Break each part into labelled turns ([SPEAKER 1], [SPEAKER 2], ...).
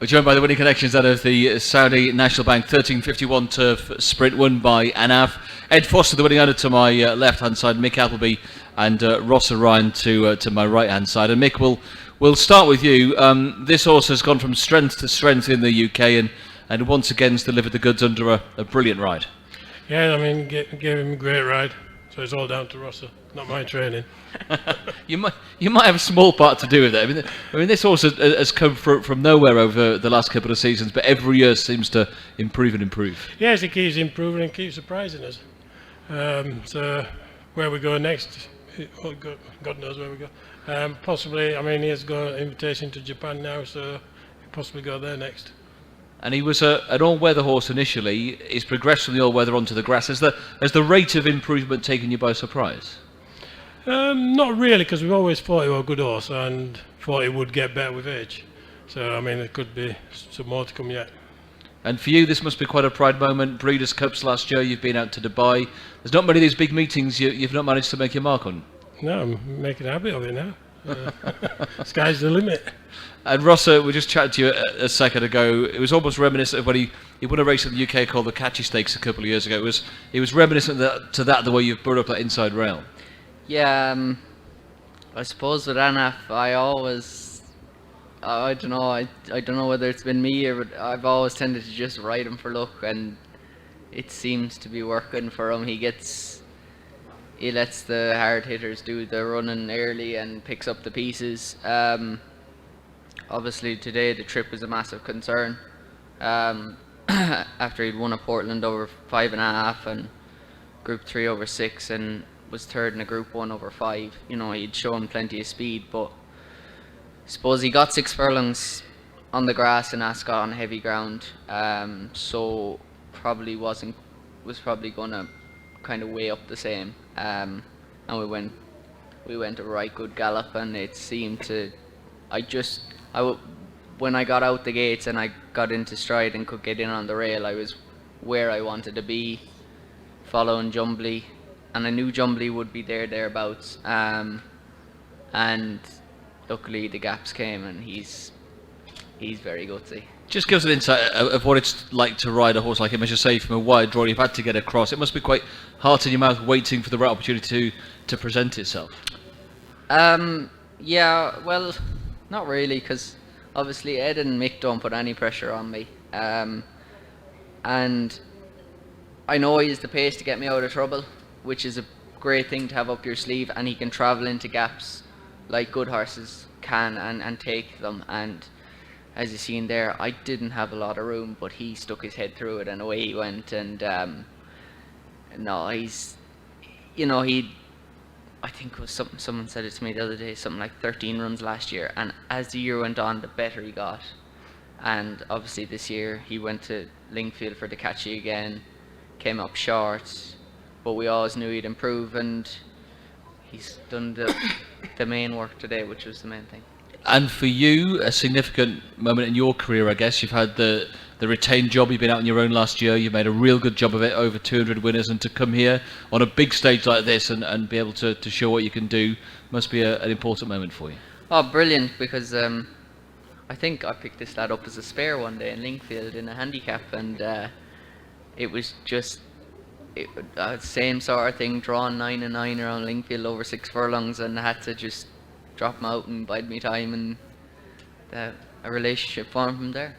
[SPEAKER 1] We're joined by the winning connections out of the Saudi National Bank 1351 Turf Sprint, won by Annaf. Ed Foster, the winning owner, to my left-hand side, Mick Appleby and Rossa Ryan to my right-hand side. And Mick, we'll start with you. This horse has gone from strength to strength in the UK and once again has delivered the goods under a brilliant ride.
[SPEAKER 2] Yeah, I mean, gave him a great ride. So it's all down to Rossa, not my training.
[SPEAKER 1] You might have a small part to do with it. I mean, this horse has come from nowhere over the last couple of seasons, but every year seems to improve and improve.
[SPEAKER 2] Yes, he keeps improving and keeps surprising us. So where we go next, God knows where we go. Possibly, I mean, he has got an invitation to Japan now, so he'll possibly go there next.
[SPEAKER 1] And he was an all-weather horse initially. He's progressed from the all-weather onto the grass. Has the rate of improvement taken you by surprise?
[SPEAKER 2] Not really, because we've always thought he was a good horse and thought he would get better with age. So, I mean, there could be some more to come yet.
[SPEAKER 1] And for you, this must be quite a pride moment. Breeders' Cups last year, you've been out to Dubai. There's not many of these big meetings you've not managed to make your mark on. No,
[SPEAKER 2] I'm making a habit of it now. Sky's the limit.
[SPEAKER 1] And Rossa, we just chatted to you a second ago. It was almost reminiscent of when he won a race in the UK called the Catchy Stakes a couple of years ago. It was reminiscent to that, the way you've brought up that inside rail.
[SPEAKER 3] Yeah, I suppose with Annaf, I don't know. I don't know whether it's been me or but I've always tended to just ride him for luck, and it seems to be working for him. He lets the hard hitters do the running early and picks up the pieces. Obviously today the trip was a massive concern. After he'd won a Portland over 5.5 and Group 3 over 6 and was third in a Group 1 over 5. You know, he'd shown plenty of speed, but I suppose he got 6 furlongs on the grass in Ascot on heavy ground, so was probably gonna kind of weigh up the same. And we went a right good gallop, and it seemed to. When I got out the gates and I got into stride and could get in on the rail, I was where I wanted to be, following Jumbly, and I knew Jumbly would be thereabouts. And luckily the gaps came, and he's very gutsy. Just
[SPEAKER 1] give us an insight of what it's like to ride a horse like him. As you say, from a wide draw, you've had to get across. It must be quite heart in your mouth, waiting for the right opportunity to present itself.
[SPEAKER 3] Yeah, well, not really, because obviously Ed and Mick don't put any pressure on me, and I know he has the pace to get me out of trouble, which is a great thing to have up your sleeve, and he can travel into gaps like good horses can and take them. And as you've seen there, I didn't have a lot of room, but he stuck his head through it and away he went. And no, I think it was someone said it to me the other day, something like 13 runs last year, and as the year went on, the better he got. And obviously this year he went to Lingfield for the Catchy again, came up short, but we always knew he'd improve, and he's done the main work today, which was the main thing.
[SPEAKER 1] And for you, a significant moment in your career, I guess. You've had the retained job. You've been out on your own last year. You've made a real good job of it, over 200 winners, and to come here on a big stage like this and be able to show what you can do must be an important moment for you.
[SPEAKER 3] Oh, brilliant, because I think I picked this lad up as a spare one day in Lingfield in a handicap, and it was just same sort of thing, drawn 9 and 9 around Lingfield over 6 furlongs, and I had to just drop him out and bide me time, and a relationship formed from there.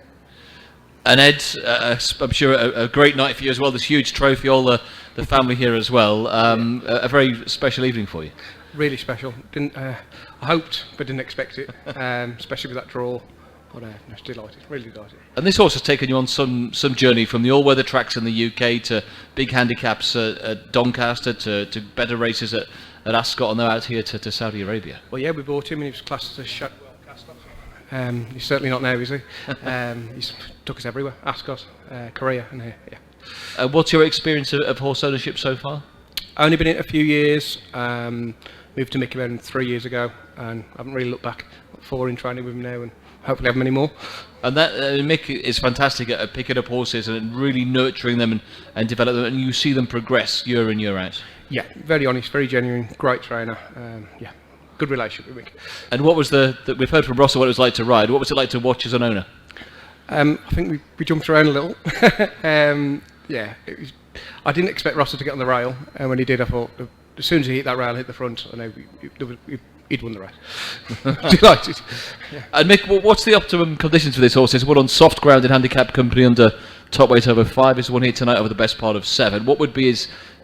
[SPEAKER 1] And Ed, I'm sure a great night for you as well. This huge trophy, all the family here as well. A very special evening for you.
[SPEAKER 4] Really special. I hoped, but didn't expect it, especially with that draw. But I was delighted, really delighted.
[SPEAKER 1] And this horse has taken you on some journey, from the all-weather tracks in the UK to big handicaps at Doncaster to better races at Ascot, and now out here to Saudi Arabia.
[SPEAKER 4] Well, yeah, we bought him and he was classed as a he's certainly not now, is he? He's took us everywhere, Ascot, Korea, and here, yeah.
[SPEAKER 1] What's your experience of horse ownership so far?
[SPEAKER 4] Only been in it a few years. Moved to Mick about 3 years ago, and I haven't really looked back. 4 in training with him now, and hopefully have many more.
[SPEAKER 1] And that Mick is fantastic at picking up horses and really nurturing them and develop them, and you see them progress year in, year out.
[SPEAKER 4] Yeah, very honest, very genuine, great trainer. Yeah, good relationship with Mick.
[SPEAKER 1] And what was we've heard from Rossa what it was like to ride. What was it like to watch as an owner?
[SPEAKER 4] I think we jumped around a little. Yeah, I didn't expect Rossa to get on the rail, and when he did, I thought as soon as he hit that rail, hit the front, I know he'd won the race. Delighted. Yeah.
[SPEAKER 1] And Mick, what's the optimum conditions for this horse? It's one on soft ground in handicap company under top weight over 5. Is one here tonight over the best part of 7. What would be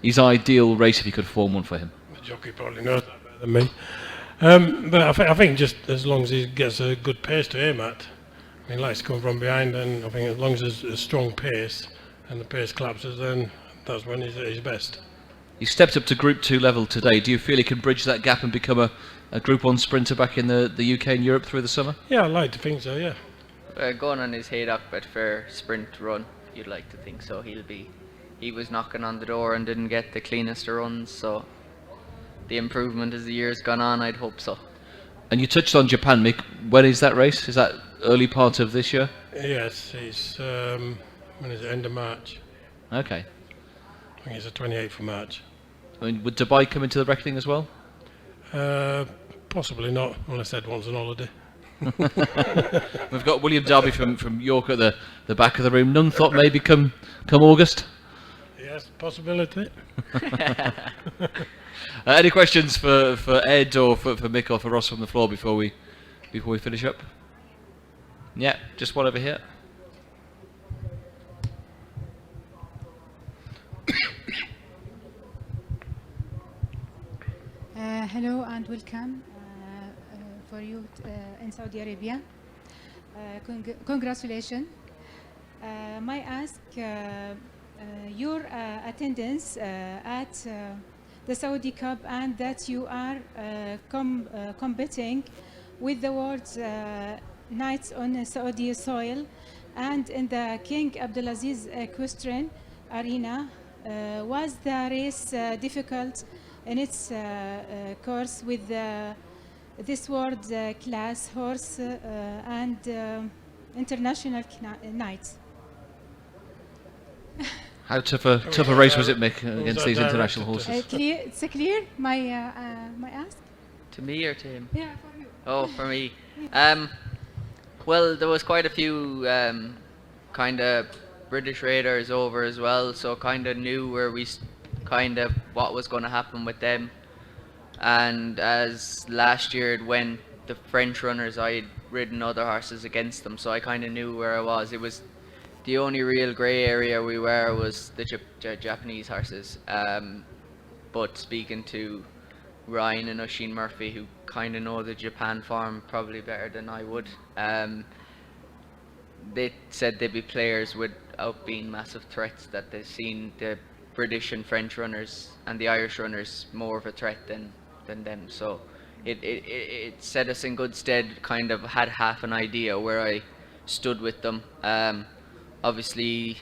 [SPEAKER 1] his ideal race if you could form one for him?
[SPEAKER 2] The jockey probably knows that better than me. But I think just as long as he gets a good pace to aim at, he likes to come from behind, and I think as long as there's a strong pace and the pace collapses, then that's when he's at his best.
[SPEAKER 1] He stepped up to Group 2 level today. Do you feel he can bridge that gap and become a Group 1 sprinter back in the UK and Europe through the summer?
[SPEAKER 2] Yeah, I'd like to think so, yeah.
[SPEAKER 3] Going on his Haydock Betfair sprint run, you'd like to think so. He was knocking on the door and didn't get the cleanest of runs, so the improvement as the year's gone on, I'd hope so.
[SPEAKER 1] And you touched on Japan, Mick. When is that race? Is that early part of this year?
[SPEAKER 2] Yes, he's, when is it, end of March?
[SPEAKER 1] Okay.
[SPEAKER 2] I think it's the 28th of March.
[SPEAKER 1] I mean, would Dubai come into the reckoning as well?
[SPEAKER 2] Possibly not, unless Ed wants an holiday.
[SPEAKER 1] We've got William Darby from York at the back of the room. None thought maybe come August?
[SPEAKER 2] Yes, possibility.
[SPEAKER 1] Any questions for Ed or for Mick or for Ross from the floor before we finish up? Yeah, just one over here.
[SPEAKER 5] Hello and welcome for you in Saudi Arabia. Congratulations. May I ask your attendance at the Saudi Cup, and that you are competing with the world's Knights on Saudi soil and in the King Abdulaziz Equestrian Arena. Was the race difficult in its course with this world class horse and international knights?
[SPEAKER 1] How tough a race was it, Mick, against these international horses?
[SPEAKER 5] It's clear. My ask.
[SPEAKER 3] To me or to him?
[SPEAKER 5] Yeah, for you.
[SPEAKER 3] Oh, for me. Well, there was quite a few kind of British raiders over as well, so kind of knew where what was going to happen with them. And as last year it went, the French runners, I'd ridden other horses against them, so I kind of knew where I was. It was the only real grey area we were was the Japanese horses. But speaking to Ryan and Oisin Murphy, who kind of know the Japan form probably better than I would, they said they'd be players without being massive threats, that they've seen the British and French runners and the Irish runners more of a threat than them. So it set us in good stead, kind of had half an idea where I stood with them. Obviously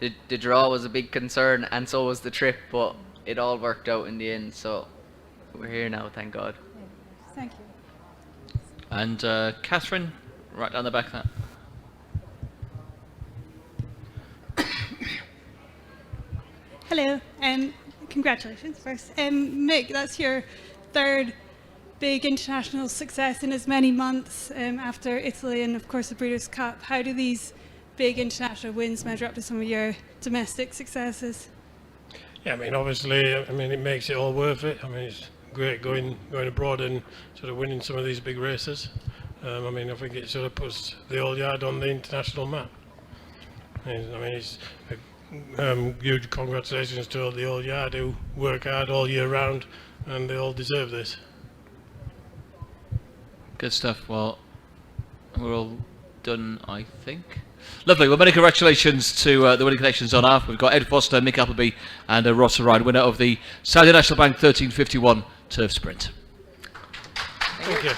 [SPEAKER 3] the draw was a big concern, and so was the trip, but it all worked out in the end, so we're here now, thank God.
[SPEAKER 5] Thank you.
[SPEAKER 1] And Catherine, right down the back there.
[SPEAKER 6] Hello, congratulations first. Mick, that's your third big international success in as many months after Italy and of course the Breeders' Cup. How do these big international wins measure up to some of your domestic successes?
[SPEAKER 2] Yeah, I mean, obviously, it makes it all worth it. I mean, it's great going abroad and sort of winning some of these big races. I think it sort of puts the old yard on the international map. It's huge congratulations to all the old yard who work hard all year round, and they all deserve this.
[SPEAKER 1] Good stuff. Well, we're all done, I think. Lovely. Well, many congratulations to the winning connections on Annaf. We've got Ed Foster, Mick Appleby and Rossa Ryan, winner of the Saudi International Bank 1351 Turf Sprint.
[SPEAKER 2] Thank you.